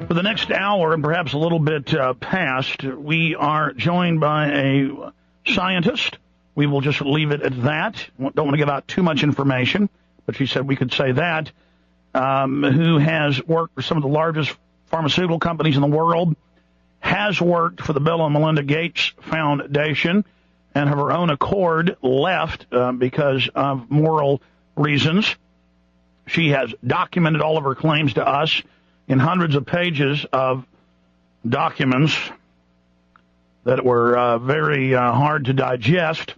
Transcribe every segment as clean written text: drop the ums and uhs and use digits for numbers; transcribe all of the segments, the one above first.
For the next hour, and perhaps a little bit past, we are joined by a scientist. We will just leave it at that. Don't want to give out too much information, but she said we could say that, who has worked for some of the largest pharmaceutical companies in the world, has worked for the Bill and Melinda Gates Foundation, and of her own accord left because of moral reasons. She has documented all of her claims to us in hundreds of pages of documents that were very hard to digest.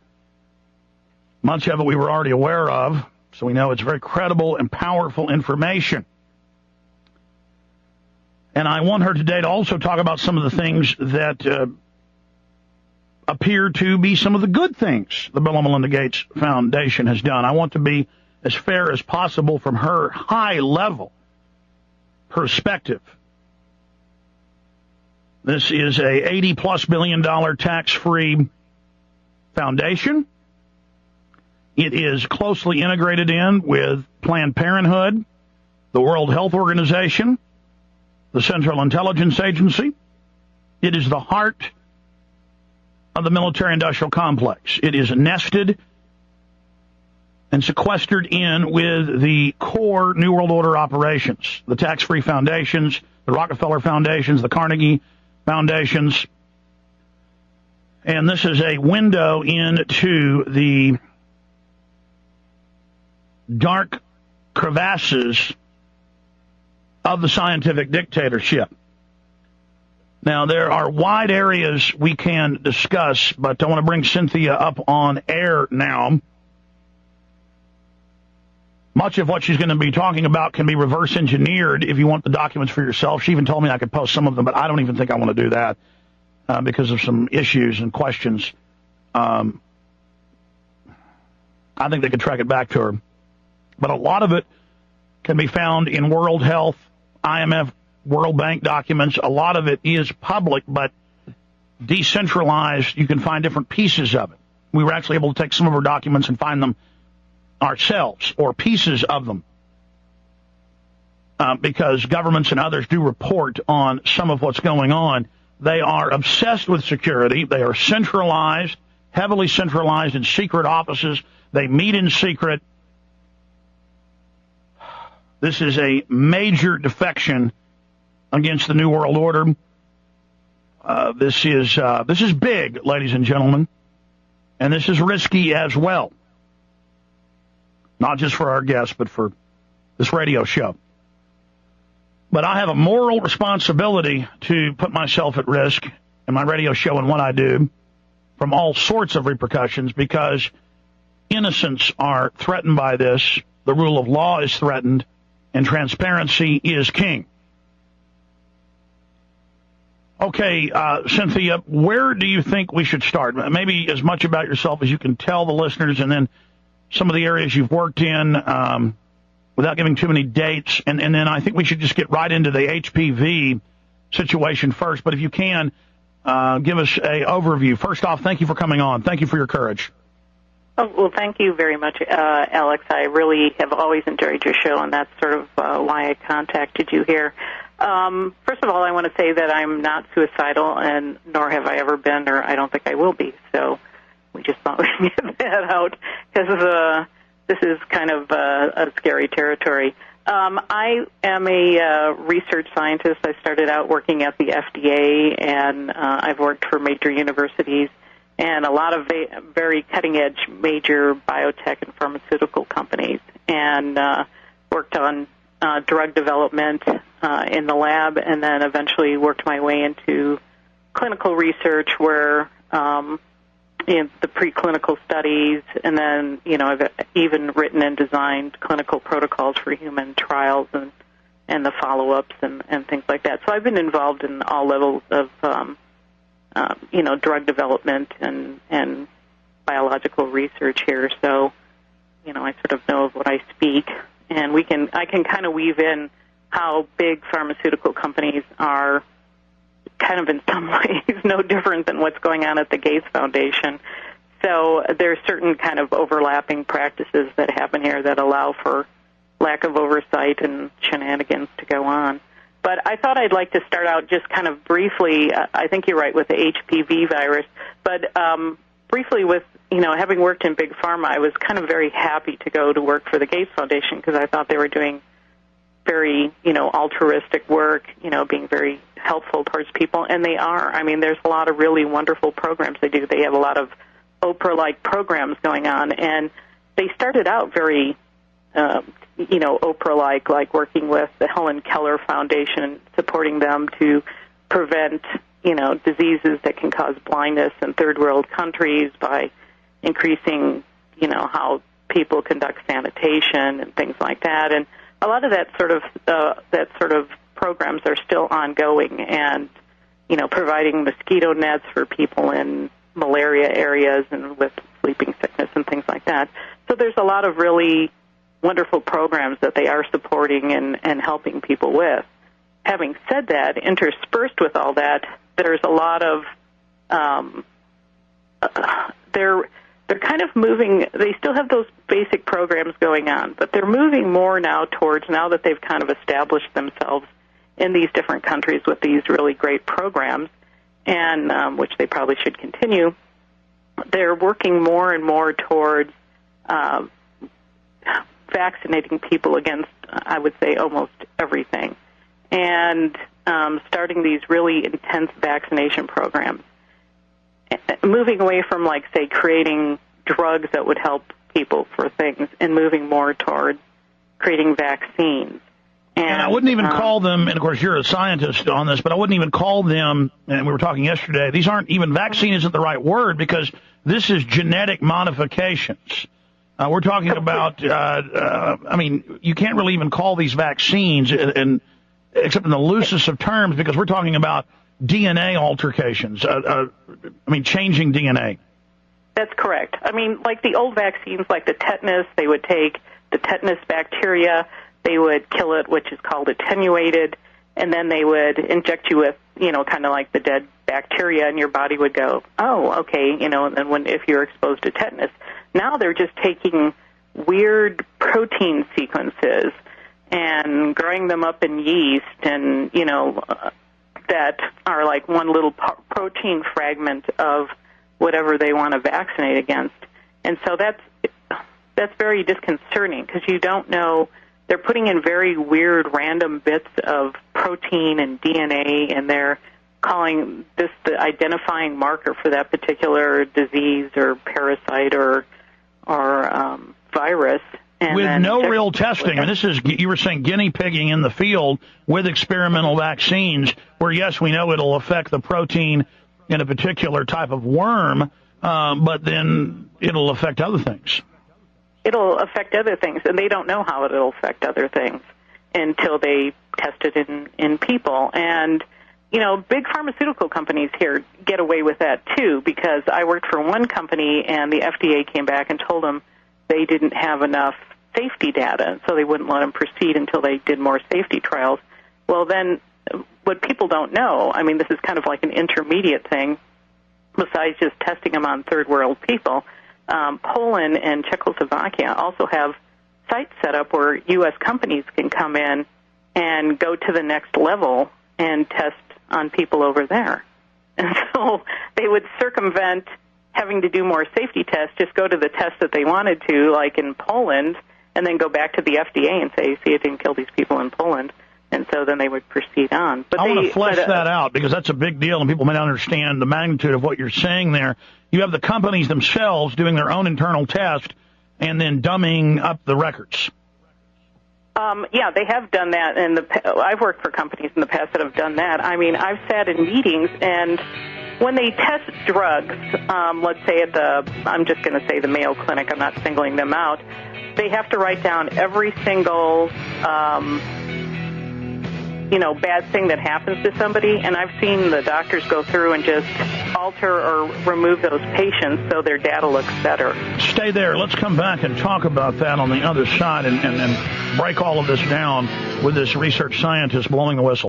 Much of it we were already aware of, so we know it's very credible and powerful information. And I want her today to also talk about some of the things that appear to be some of the good things the Bill and Melinda Gates Foundation has done. I want to be as fair as possible from her high-level perspective. This is a $80+ billion tax-free foundation. It is closely integrated in with Planned Parenthood, the World Health Organization, the Central Intelligence Agency. It is the heart of the military-industrial complex. It is nested and sequestered in with the core New World Order operations, the tax-free foundations, the Rockefeller foundations, the Carnegie foundations. And this is a window into the dark crevasses of the scientific dictatorship. Now, there are wide areas we can discuss, but I want to bring Cynthia up on air now. Much of what she's going to be talking about can be reverse engineered if you want the documents for yourself. She even told me I could post some of them, but I don't even think I want to do that because of some issues and questions. I think they could track it back to her. But a lot of it can be found in World Health, IMF, World Bank documents. A lot of it is public, but decentralized. You can find different pieces of it. We were actually able to take some of her documents and find them ourselves, or pieces of them, because governments and others do report on some of what's going on. They are obsessed with security. They are centralized, heavily centralized in secret offices. They meet in secret. This is a major defection against the New World Order. This is big, ladies and gentlemen, and this is risky as well. Not just for our guests, but for this radio show. But I have a moral responsibility to put myself at risk in my radio show and what I do from all sorts of repercussions, because innocents are threatened by this, the rule of law is threatened, and transparency is king. Okay, Cynthia, where do you think we should start? Maybe as much about yourself as you can tell the listeners, and then some of the areas you've worked in without giving too many dates. And then I think we should just get right into the HPV situation first. But if you can, give us a overview. First off, thank you for coming on. Thank you for your courage. Oh, well, thank you very much, Alex. I really have always enjoyed your show, and that's sort of why I contacted you here. First of all, I want to say that I'm not suicidal, and nor have I ever been, or I don't think I will be. So we just thought we'd get that out, because this is kind of a scary territory. I am a research scientist. I started out working at the FDA, and I've worked for major universities and a lot of very cutting-edge major biotech and pharmaceutical companies, and worked on drug development in the lab, and then eventually worked my way into clinical research where in the preclinical studies, and then, I've even written and designed clinical protocols for human trials and the follow-ups and things like that. So I've been involved in all levels of, drug development and biological research here. So, I sort of know of what I speak, and I can kind of weave in how big pharmaceutical companies are kind of in some ways no different than what's going on at the Gates Foundation. So there's certain kind of overlapping practices that happen here that allow for lack of oversight and shenanigans to go on. But I thought I'd like to start out just kind of briefly, I think you're right with the HPV virus, but briefly with, having worked in Big Pharma, I was kind of very happy to go to work for the Gates Foundation because I thought they were doing very, altruistic work, being very helpful towards people, and they are. I mean, there's a lot of really wonderful programs they do. They have a lot of Oprah-like programs going on, and they started out very, Oprah-like, like working with the Helen Keller Foundation, supporting them to prevent, diseases that can cause blindness in third world countries by increasing, how people conduct sanitation and things like that. And a lot of that sort of programs are still ongoing, and providing mosquito nets for people in malaria areas and with sleeping sickness and things like that. So there's a lot of really wonderful programs that they are supporting and helping people with. Having said that, interspersed with all that, there's a lot of they're kind of moving. They still have those basic programs going on, but they're moving more now towards, now that they've kind of established themselves in these different countries with these really great programs, and which they probably should continue. They're working more and more towards vaccinating people against, I would say, almost everything, and starting these really intense vaccination programs. Moving away from, like, say, creating drugs that would help people for things, and moving more toward creating vaccines. And I wouldn't even call them, and of course you're a scientist on this, but I wouldn't even call them, and we were talking yesterday, these aren't even, vaccine isn't the right word, because this is genetic modifications. We're talking about, you can't really even call these vaccines, except in the loosest of terms, because we're talking about DNA altercations, changing DNA. That's correct. I mean, like the old vaccines, like the tetanus, they would take the tetanus bacteria, they would kill it, which is called attenuated, and then they would inject you with, kind of like the dead bacteria, and your body would go, oh, okay, and then if you're exposed to tetanus. Now they're just taking weird protein sequences and growing them up in yeast and, that are like one little protein fragment of whatever they want to vaccinate against. And so that's very disconcerting, because you don't know. They're putting in very weird random bits of protein and DNA, and they're calling this the identifying marker for that particular disease or parasite or virus. And with no real testing. And this is, you were saying, guinea pigging in the field with experimental vaccines, where, yes, we know it'll affect the protein in a particular type of worm, but then it'll affect other things. It'll affect other things, and they don't know how it'll affect other things until they test it in people. And, big pharmaceutical companies here get away with that, too, because I worked for one company, and the FDA came back and told them they didn't have enough safety data, so they wouldn't let them proceed until they did more safety trials. Well, then, what people don't know, this is kind of like an intermediate thing, besides just testing them on third world people. Poland and Czechoslovakia also have sites set up where U.S. companies can come in and go to the next level and test on people over there. And so they would circumvent having to do more safety tests, just go to the test that they wanted to, like in Poland, and then go back to the FDA and say, see, it didn't kill these people in Poland. And so then they would proceed on. But I want to flesh that out, because that's a big deal, and people may not understand the magnitude of what you're saying there. You have the companies themselves doing their own internal test and then dumbing up the records. Yeah, they have done that. I've worked for companies in the past that have done that. I've sat in meetings, and when they test drugs, let's say I'm just going to say the Mayo Clinic, I'm not singling them out, they have to write down every single bad thing that happens to somebody, and I've seen the doctors go through and just alter or remove those patients so their data looks better. Stay there. Let's come back and talk about that on the other side and break all of this down with this research scientist blowing the whistle.